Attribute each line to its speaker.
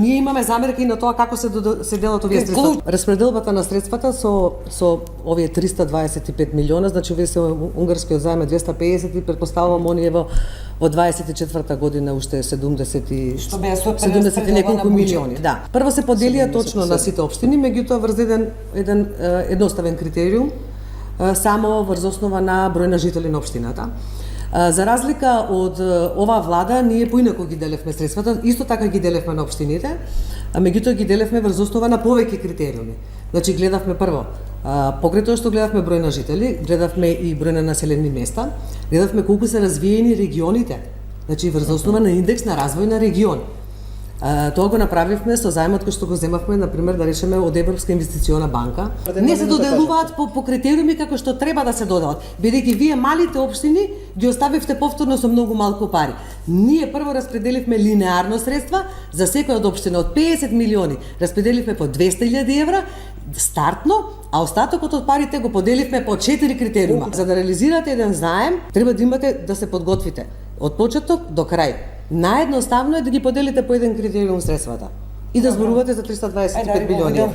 Speaker 1: Ние имаме замерки на тоа како се делат овие средства. Распределбата на средствата со овие 325 милиона, значи овие се унгарскиот заем е 250 и претпоставувам оние во 24-та година уште 70 и неколку милиони. Да. Прво се поделија точно на сите општини, меѓутоа врз еден едноставен критериум, само врз основа на број на жители на општината. За разлика од оваа влада, ние поинаку ги делевме средствата, исто така ги делевме на општините, меѓутоа ги делевме врз основа на повеќе критериуми. Значи гледавме прво, покрај тоа што гледавме број на жители, гледавме и број на населени места, гледавме колку се развиени регионите, значи врз основа на индекс на развој на регион. Тоа го направивме со заемот кој што го земавме, например, да речеме од Европска инвестициона банка. Не се доделуваат по критериуми како што треба да се доделат, бидејќи вие малите општини ги оставивте повторно со многу малку пари. Ние прво распределивме линеарно средства за секоја од општина од 50 милиони, распределивме по 200.000 евра стартно, а остатокот од парите го поделивме по 4 критериума. За да реализирате еден заем, треба да имате да се подготвите од почеток до крај. Наједноставно е да ги поделите по еден критериум средствата и да зборувате за 325 милиони.